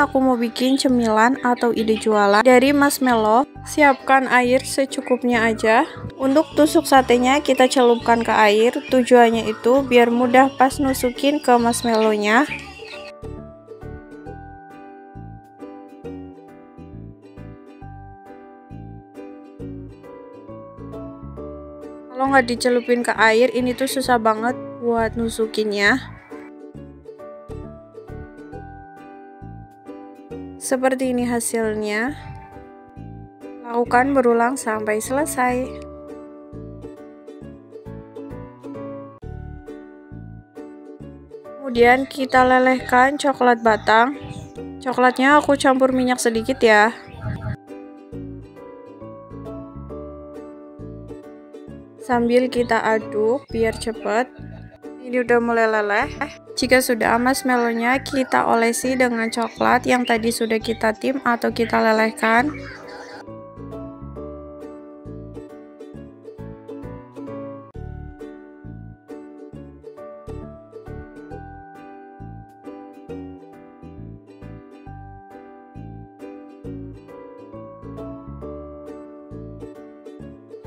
aku mau bikin cemilan atau ide jualan dari marshmallow. Siapkan air secukupnya aja. Untuk tusuk satenya kita celupkan ke air. Tujuannya itu biar mudah pas nusukin ke marshmallownya. Kalau nggak dicelupin ke air, ini tuh susah banget buat nusukinnya. Seperti ini hasilnya. Lakukan berulang sampai selesai. Kemudian kita lelehkan coklat batang. Coklatnya aku campur minyak sedikit ya. Sambil kita aduk biar cepet. Ini udah mulai leleh. Jika sudah, marshmallownya kita olesi dengan coklat yang tadi sudah kita tim atau kita lelehkan.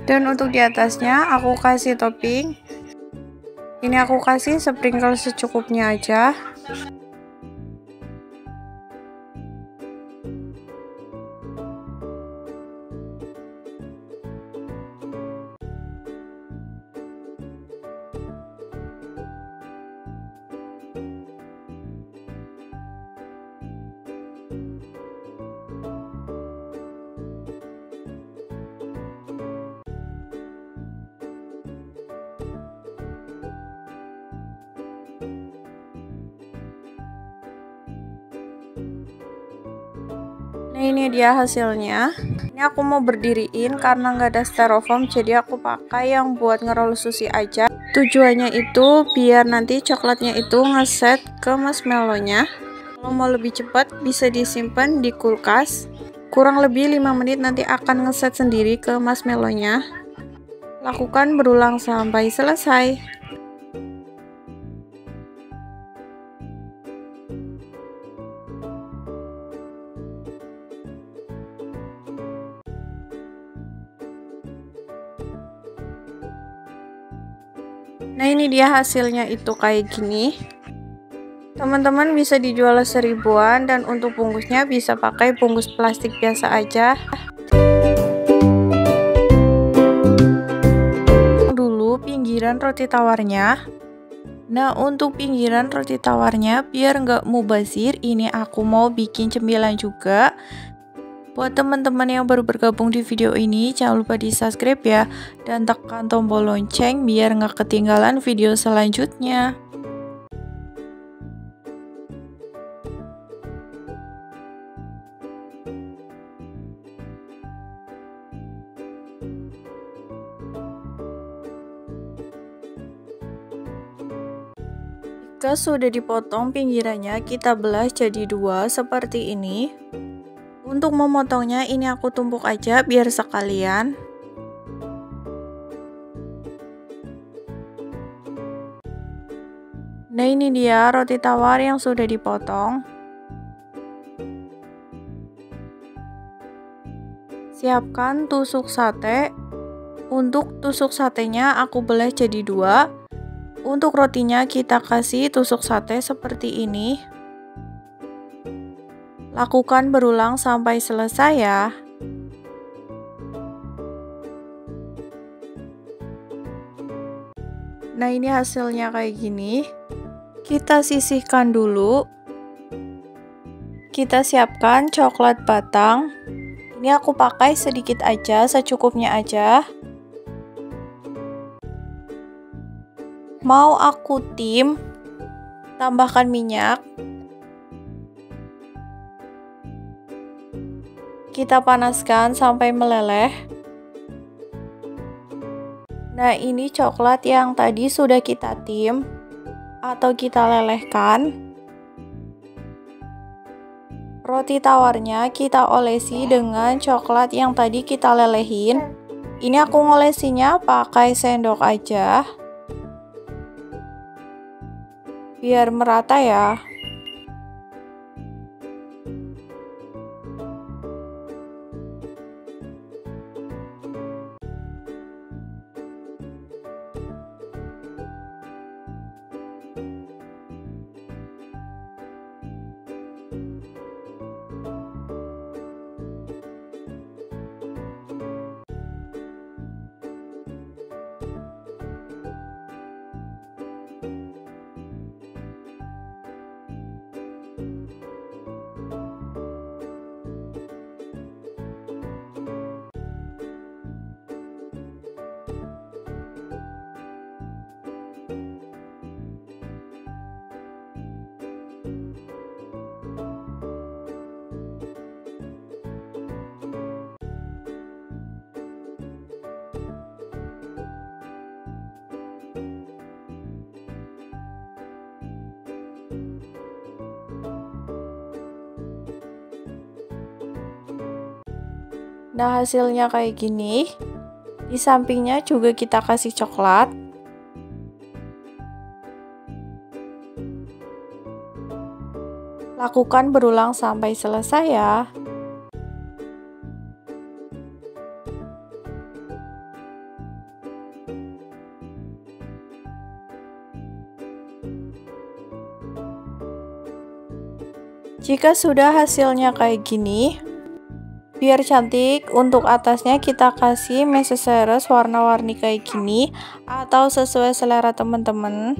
Dan untuk di atasnya aku kasih topping. Ini aku kasih sprinkle secukupnya aja. Nah, ini dia hasilnya. Ini aku mau berdiriin karena nggak ada styrofoam, jadi aku pakai yang buat ngerol sushi aja. Tujuannya itu biar nanti coklatnya itu ngeset ke marshmallownya. Kalau mau lebih cepat bisa disimpan di kulkas. Kurang lebih 5 menit nanti akan ngeset sendiri ke marshmallownya. Lakukan berulang sampai selesai. Nah, ini dia hasilnya itu kayak gini. Teman-teman bisa dijual 1000-an dan untuk bungkusnya bisa pakai bungkus plastik biasa aja. Dulu pinggiran roti tawarnya. Nah, untuk pinggiran roti tawarnya biar nggak mubazir, ini aku mau bikin cemilan juga. Buat teman-teman yang baru bergabung di video ini, jangan lupa di subscribe ya, dan tekan tombol lonceng biar nggak ketinggalan video selanjutnya. Jika sudah dipotong pinggirannya, kita belah jadi 2 seperti ini. Untuk memotongnya ini aku tumpuk aja biar sekalian. Nah, ini dia roti tawar yang sudah dipotong. Siapkan tusuk sate. Untuk tusuk satenya aku belah jadi 2. Untuk rotinya kita kasih tusuk sate seperti ini. Lakukan berulang sampai selesai ya. Nah, ini hasilnya kayak gini. Kita sisihkan dulu. Kita siapkan coklat batang. Ini aku pakai sedikit aja, secukupnya aja. Mau aku tim, tambahkan minyak. Kita panaskan sampai meleleh. Nah, ini coklat yang tadi sudah kita tim atau kita lelehkan. Roti tawarnya kita olesi dengan coklat yang tadi kita lelehin. Ini aku ngolesinya pakai sendok aja. Biar merata ya. Nah, hasilnya kayak gini. Di sampingnya juga kita kasih coklat. Lakukan berulang sampai selesai ya. Jika sudah hasilnya kayak gini, biar cantik, untuk atasnya kita kasih meses warna-warni kayak gini atau sesuai selera teman-teman.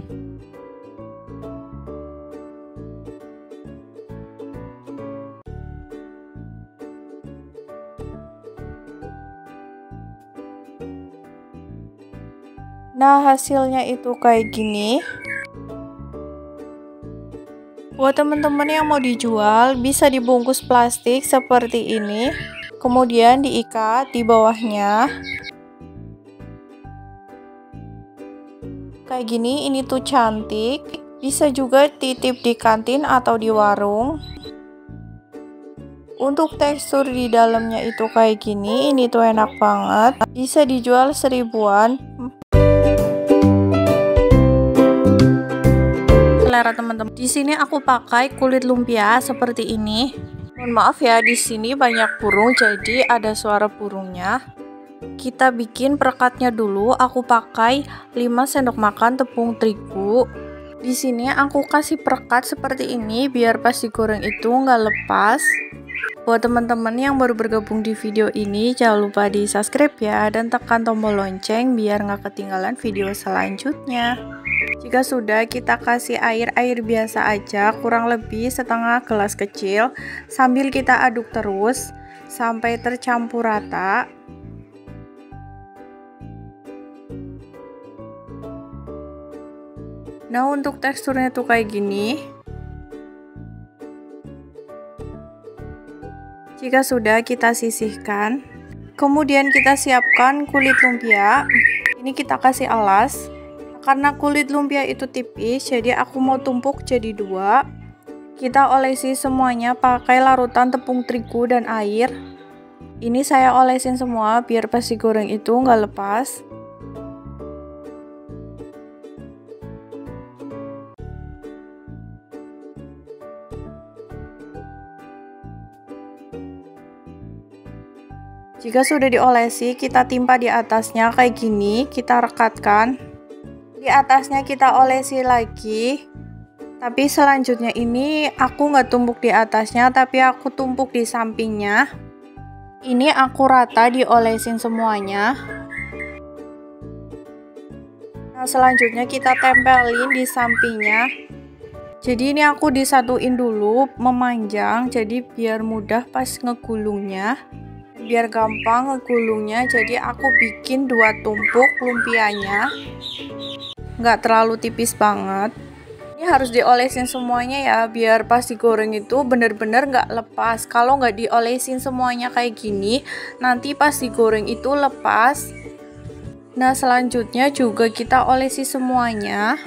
Nah, hasilnya itu kayak gini. Buat teman-teman yang mau dijual, bisa dibungkus plastik seperti ini, kemudian diikat di bawahnya. Kayak gini, ini tuh cantik. Bisa juga titip di kantin atau di warung. Untuk tekstur di dalamnya itu kayak gini, ini tuh enak banget. Bisa dijual 1000-an. Selera teman-teman. Di sini aku pakai kulit lumpia seperti ini. Mohon maaf ya, di sini banyak burung jadi ada suara burungnya. Kita bikin perekatnya dulu. Aku pakai 5 sendok makan tepung terigu. Di sini aku kasih perekat seperti ini biar pas digoreng itu nggak lepas. Buat teman-teman yang baru bergabung di video ini, jangan lupa di subscribe ya dan tekan tombol lonceng biar nggak ketinggalan video selanjutnya. Jika sudah, kita kasih air biasa aja, kurang lebih setengah gelas kecil, sambil kita aduk terus sampai tercampur rata. Nah, untuk teksturnya tuh kayak gini. Jika sudah, kita sisihkan. Kemudian kita siapkan kulit lumpia. Ini kita kasih alas. Karena kulit lumpia itu tipis, jadi aku mau tumpuk jadi 2. Kita olesi semuanya pakai larutan tepung terigu dan air. Ini saya olesin semua biar pas digoreng itu nggak lepas. Jika sudah diolesi, kita timpa di atasnya kayak gini, kita rekatkan. Di atasnya kita olesi lagi. Tapi selanjutnya ini aku nggak tumpuk di atasnya, tapi aku tumpuk di sampingnya. Ini aku rata diolesin semuanya. Nah, selanjutnya kita tempelin di sampingnya. Jadi ini aku disatuin dulu, memanjang, jadi biar mudah pas ngegulungnya. Biar gampang ngegulungnya, jadi aku bikin 2 tumpuk lumpianya. Nggak terlalu tipis banget. Ini harus diolesin semuanya ya, biar pas digoreng itu bener-bener nggak lepas. Kalau nggak diolesin semuanya kayak gini, nanti pas digoreng itu lepas. Nah, selanjutnya juga kita olesi semuanya.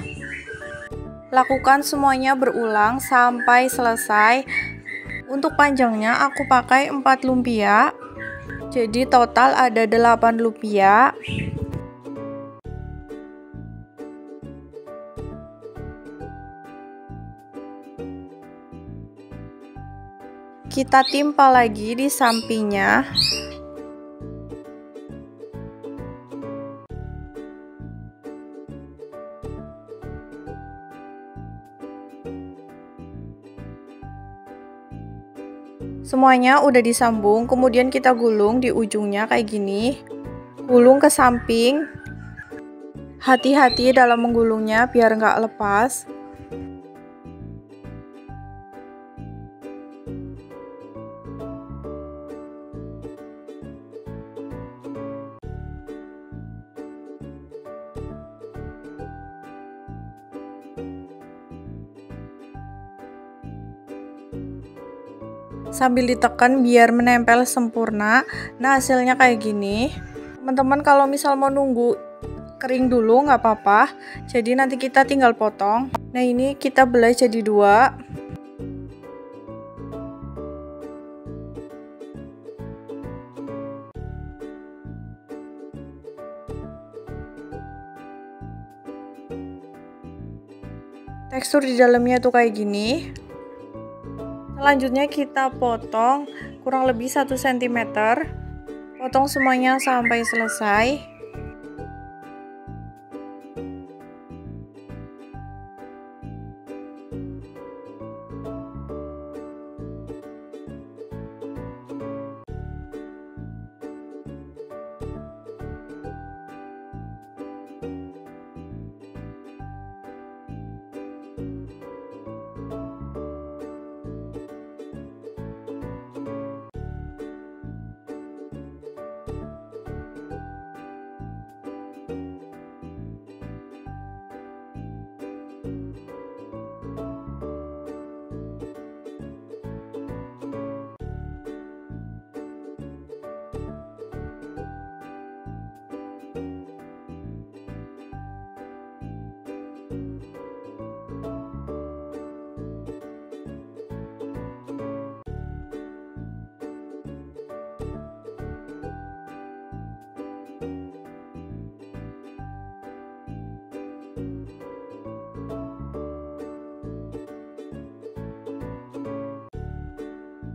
Lakukan semuanya berulang sampai selesai. Untuk panjangnya aku pakai 4 lumpia. Jadi total ada 8 lumpia. Kita timpa lagi di sampingnya. Semuanya udah disambung, kemudian kita gulung di ujungnya kayak gini. Gulung ke samping. Hati-hati dalam menggulungnya biar nggak lepas. Sambil ditekan biar menempel sempurna. Nah, hasilnya kayak gini. Teman-teman kalau misal mau nunggu kering dulu nggak apa-apa, jadi nanti kita tinggal potong. Nah, ini kita belah jadi 2. Tekstur di dalamnya tuh kayak gini. Selanjutnya kita potong kurang lebih 1 cm. Potong semuanya sampai selesai.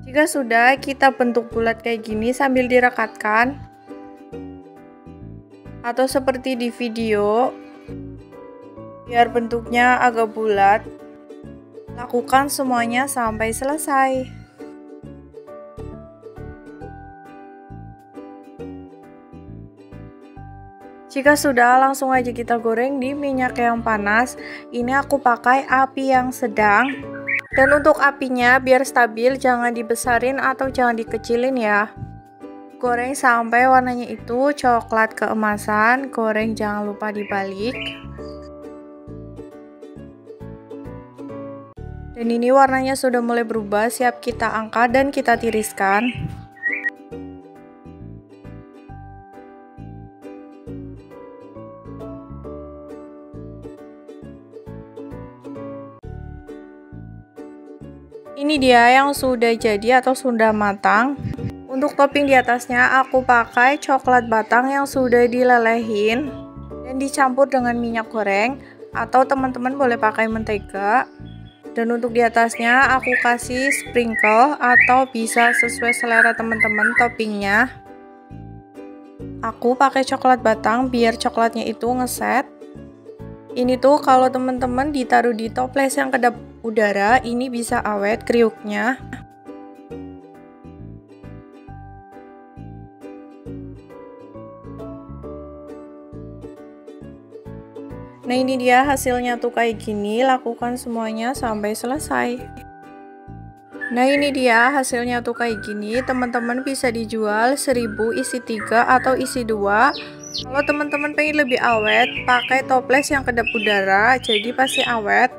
Jika sudah, kita bentuk bulat kayak gini sambil direkatkan, atau seperti di video, biar bentuknya agak bulat. Lakukan semuanya sampai selesai. Jika sudah, langsung aja kita goreng di minyak yang panas. Ini aku pakai api yang sedang. Dan untuk apinya biar stabil, jangan dibesarin atau jangan dikecilin ya. Goreng sampai warnanya itu coklat keemasan. Goreng jangan lupa dibalik. Dan ini warnanya sudah mulai berubah, siap kita angkat dan kita tiriskan. Ini dia yang sudah jadi atau sudah matang. Untuk topping di atasnya aku pakai coklat batang yang sudah dilelehin dan dicampur dengan minyak goreng, atau teman-teman boleh pakai mentega. Dan untuk di atasnya aku kasih sprinkle atau bisa sesuai selera teman-teman toppingnya. Aku pakai coklat batang biar coklatnya itu ngeset. Ini tuh kalau teman-teman ditaruh di toples yang kedap udara, ini bisa awet kriuknya. Nah ini dia hasilnya tuh kayak gini. Lakukan semuanya sampai selesai. Nah ini dia hasilnya tuh kayak gini. Teman-teman bisa dijual 1000 isi 3 atau isi 2. Kalau teman-teman pengen lebih awet, pakai toples yang kedap udara, jadi pasti awet.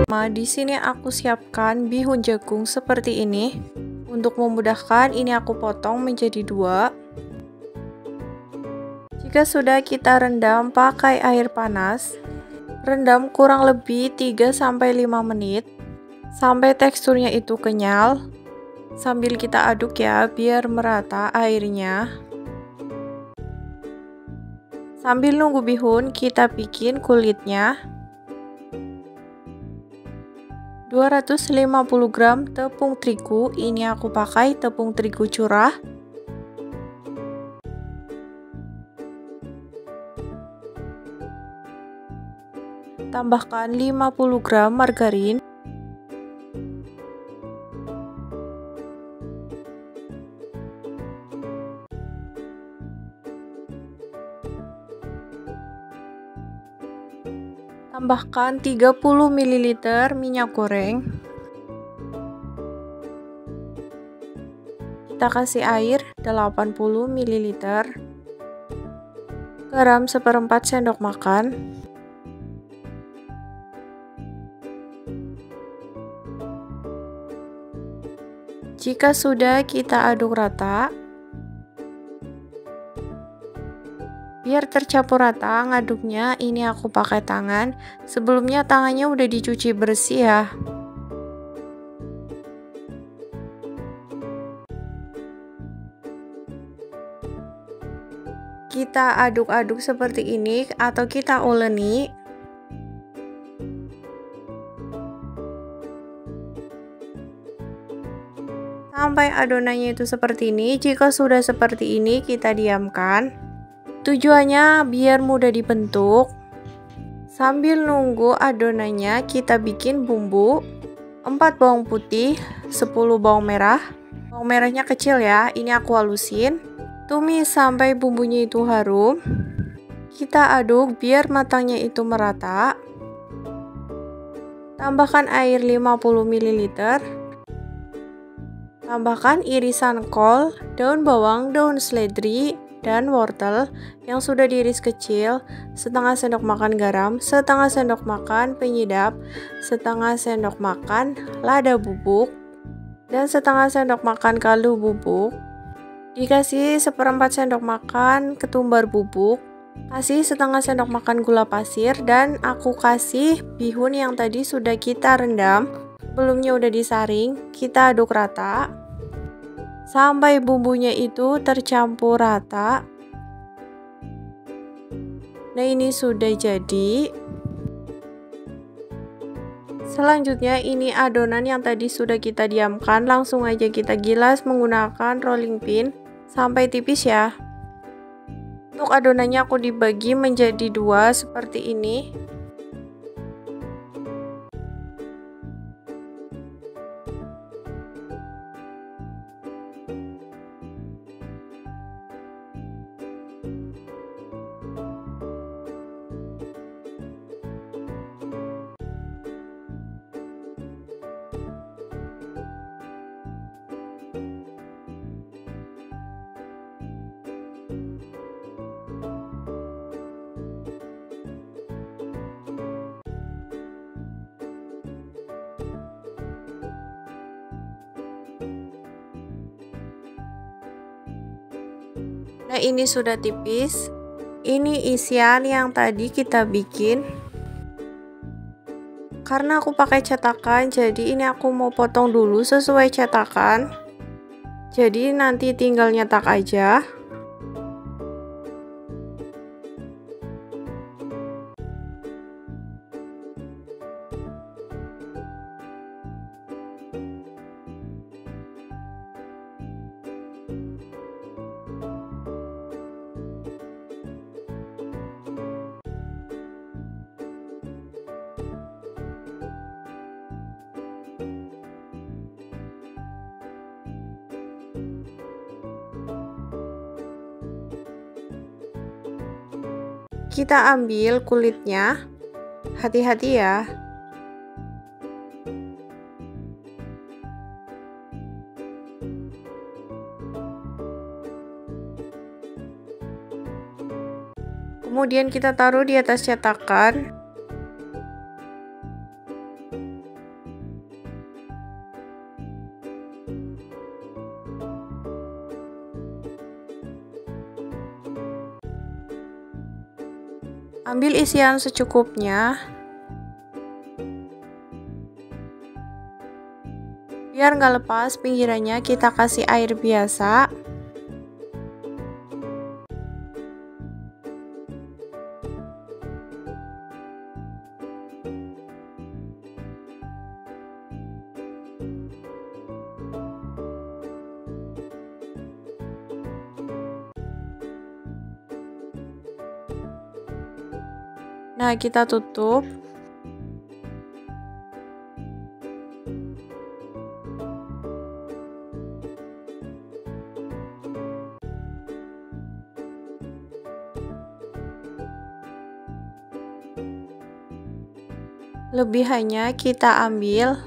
Nah, di sini aku siapkan bihun jagung seperti ini. Untuk memudahkan, ini aku potong menjadi 2. Jika sudah, kita rendam pakai air panas. Rendam kurang lebih 3-5 menit sampai teksturnya itu kenyal. Sambil kita aduk ya, biar merata airnya. Sambil nunggu bihun, kita bikin kulitnya. 250 gram tepung terigu, ini aku pakai tepung terigu curah. Tambahkan 50 gram margarin. Tambahkan 30 ml minyak goreng. Kita kasih air 80 ml. Garam 1/4 sendok makan. Jika sudah, kita aduk rata. Biar tercampur rata ngaduknya, ini aku pakai tangan. Sebelumnya tangannya udah dicuci bersih ya. Kita aduk-aduk seperti ini atau kita uleni. Sampai adonannya itu seperti ini. Jika sudah seperti ini, kita diamkan. Tujuannya biar mudah dibentuk. Sambil nunggu adonannya, kita bikin bumbu. 4 bawang putih, 10 bawang merah. Bawang merahnya kecil ya, ini aku halusin. Tumis sampai bumbunya itu harum. Kita aduk biar matangnya itu merata. Tambahkan air 50 ml. Tambahkan irisan kol, daun bawang, daun seledri, dan wortel yang sudah diiris kecil, setengah sendok makan garam, setengah sendok makan penyedap, setengah sendok makan lada bubuk, dan setengah sendok makan kaldu bubuk. Dikasih seperempat sendok makan ketumbar bubuk, kasih setengah sendok makan gula pasir, dan aku kasih bihun yang tadi sudah kita rendam. Sebelumnya udah disaring, kita aduk rata sampai bumbunya itu tercampur rata. Nah, ini sudah jadi. Selanjutnya ini adonan yang tadi sudah kita diamkan, langsung aja kita gilas menggunakan rolling pin sampai tipis ya. Untuk adonannya aku dibagi menjadi 2 seperti ini. Nah, ini sudah tipis. Ini isian yang tadi kita bikin. Karena aku pakai cetakan, jadi ini aku mau potong dulu sesuai cetakan. Jadi nanti tinggal nyetak aja. Kita ambil kulitnya, hati-hati ya. Kemudian kita taruh di atas cetakan. Ambil isian secukupnya. Biar nggak lepas pinggirannya, kita kasih air biasa. Nah, kita tutup. Lebihannya kita ambil.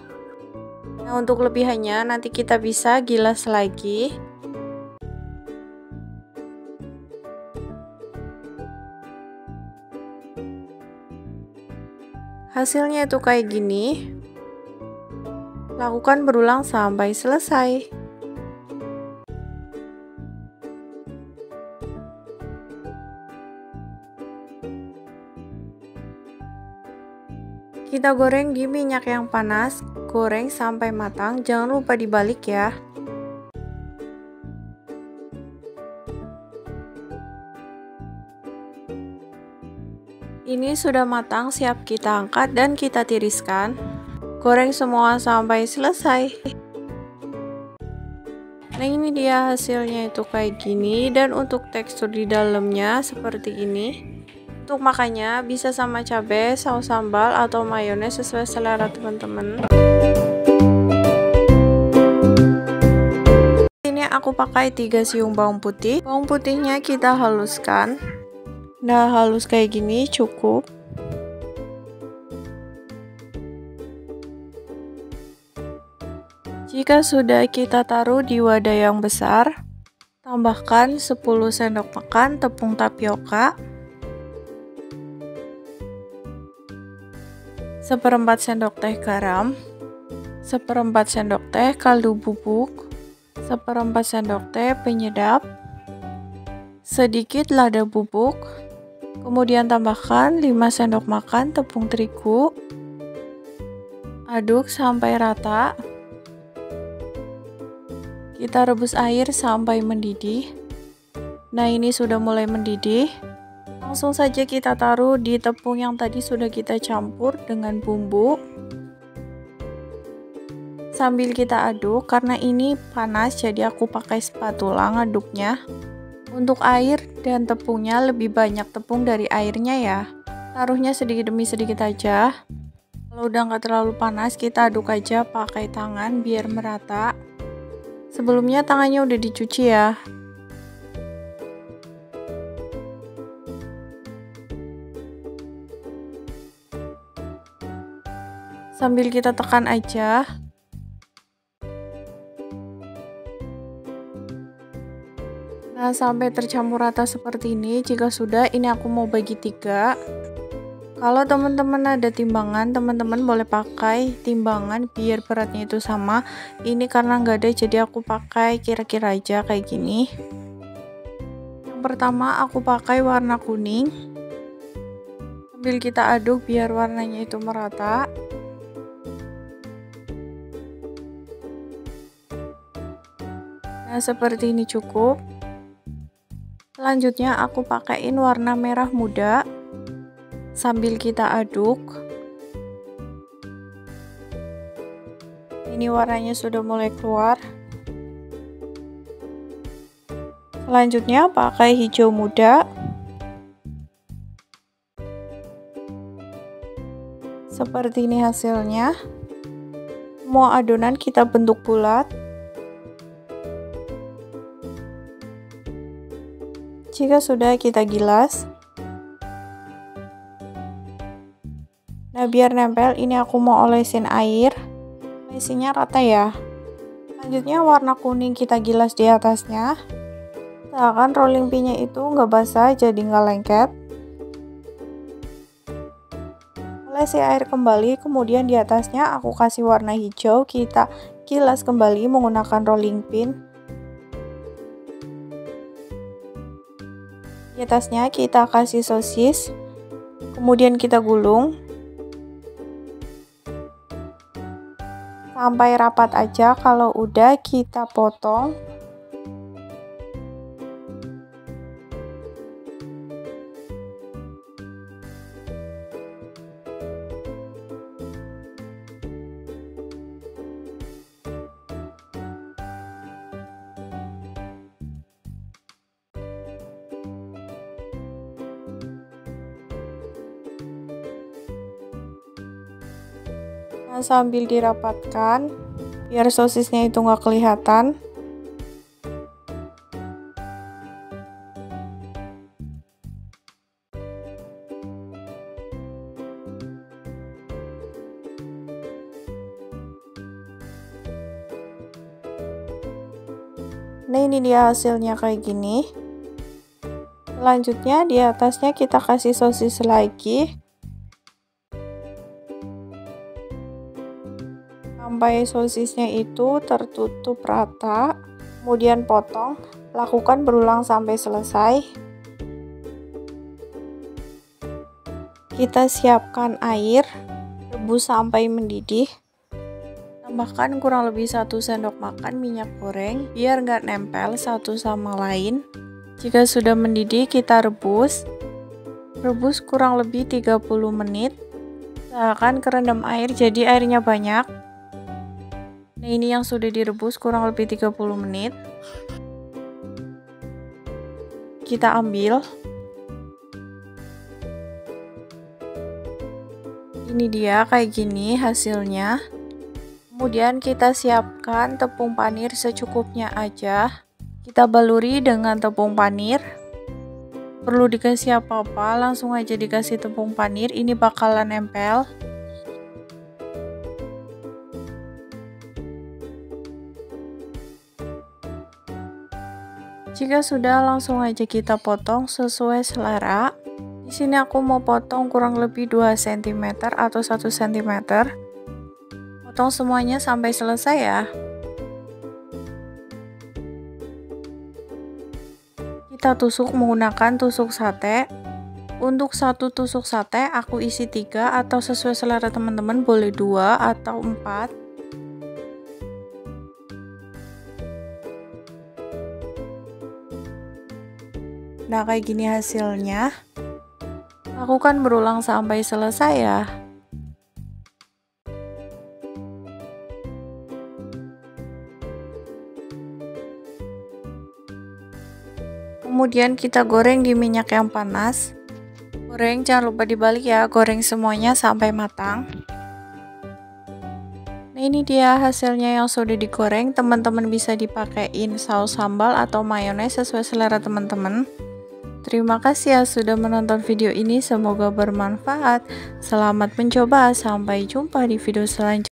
Nah, untuk lebihannya nanti kita bisa gilas lagi. Hasilnya itu kayak gini. Lakukan berulang sampai selesai. Kita goreng di minyak yang panas, goreng sampai matang, jangan lupa dibalik ya. Ini sudah matang, siap kita angkat dan kita tiriskan. Goreng semua sampai selesai. Nah, ini dia hasilnya itu kayak gini, dan untuk tekstur di dalamnya seperti ini. Untuk makannya bisa sama cabai, saus sambal, atau mayones sesuai selera teman-teman. Ini aku pakai 3 siung bawang putih. Bawang putihnya kita haluskan. Nah, halus kayak gini cukup. Jika sudah, kita taruh di wadah yang besar. Tambahkan 10 sendok makan tepung tapioka, 1/4 sendok teh garam, 1/4 sendok teh kaldu bubuk, 1/4 sendok teh penyedap, sedikit lada bubuk, kemudian tambahkan 5 sendok makan tepung terigu. Aduk sampai rata. Kita rebus air sampai mendidih. Nah, ini sudah mulai mendidih. Langsung saja kita taruh di tepung yang tadi sudah kita campur dengan bumbu. Sambil kita aduk, karena ini panas jadi aku pakai spatula ngaduknya. Untuk air dan tepungnya lebih banyak tepung dari airnya ya. Taruhnya sedikit demi sedikit aja. Kalau udah nggak terlalu panas, kita aduk aja pakai tangan biar merata. Sebelumnya tangannya udah dicuci ya. Sambil kita tekan aja. Nah, sampai tercampur rata seperti ini. Jika sudah, ini aku mau bagi 3. Kalau teman-teman ada timbangan, teman-teman boleh pakai timbangan biar beratnya itu sama. Ini karena nggak ada, jadi aku pakai kira-kira aja kayak gini. Yang pertama aku pakai warna kuning. Sambil kita aduk biar warnanya itu merata. Nah, seperti ini cukup. Selanjutnya aku pakaiin warna merah muda. Sambil kita aduk, ini warnanya sudah mulai keluar. Selanjutnya pakai hijau muda. Seperti ini hasilnya. Semua adonan kita bentuk bulat. Jika sudah, kita gilas. Nah, biar nempel, ini aku mau olesin air. Olesinya rata ya. Selanjutnya warna kuning kita gilas di atasnya. Usahakan rolling pin-nya itu nggak basah, jadi nggak lengket. Olesi air kembali, kemudian di atasnya aku kasih warna hijau. Kita gilas kembali menggunakan rolling pin. Di atasnya kita kasih sosis, kemudian kita gulung sampai rapat aja. Kalau udah, kita potong. Nah, sambil dirapatkan biar sosisnya itu nggak kelihatan. Nah, ini dia hasilnya kayak gini. Selanjutnya di atasnya kita kasih sosis lagi. Sampai sosisnya itu tertutup rata, kemudian potong. Lakukan berulang sampai selesai. Kita siapkan air, rebus sampai mendidih. Tambahkan kurang lebih 1 sendok makan minyak goreng biar nggak nempel satu sama lain. Jika sudah mendidih, kita rebus. Rebus kurang lebih 30 menit. Usahakan kerendam air jadi airnya banyak. Nah, ini yang sudah direbus kurang lebih 30 menit. Kita ambil. Ini dia kayak gini hasilnya. Kemudian kita siapkan tepung panir secukupnya aja. Kita baluri dengan tepung panir. Perlu dikasih apa-apa, langsung aja dikasih tepung panir, ini bakalan nempel. Jika sudah, langsung aja kita potong sesuai selera. Di sini aku mau potong kurang lebih 2 cm atau 1 cm. Potong semuanya sampai selesai ya. Kita tusuk menggunakan tusuk sate. Untuk satu tusuk sate aku isi 3 atau sesuai selera teman-teman, boleh 2 atau 4. Nah, kayak gini hasilnya. Lakukan berulang sampai selesai ya. Kemudian kita goreng di minyak yang panas. Goreng, jangan lupa dibalik ya, goreng semuanya sampai matang. Nah, ini dia hasilnya yang sudah digoreng. Teman-teman bisa dipakein saus sambal atau mayones sesuai selera teman-teman. Terima kasih ya sudah menonton video ini, semoga bermanfaat. Selamat mencoba, sampai jumpa di video selanjutnya.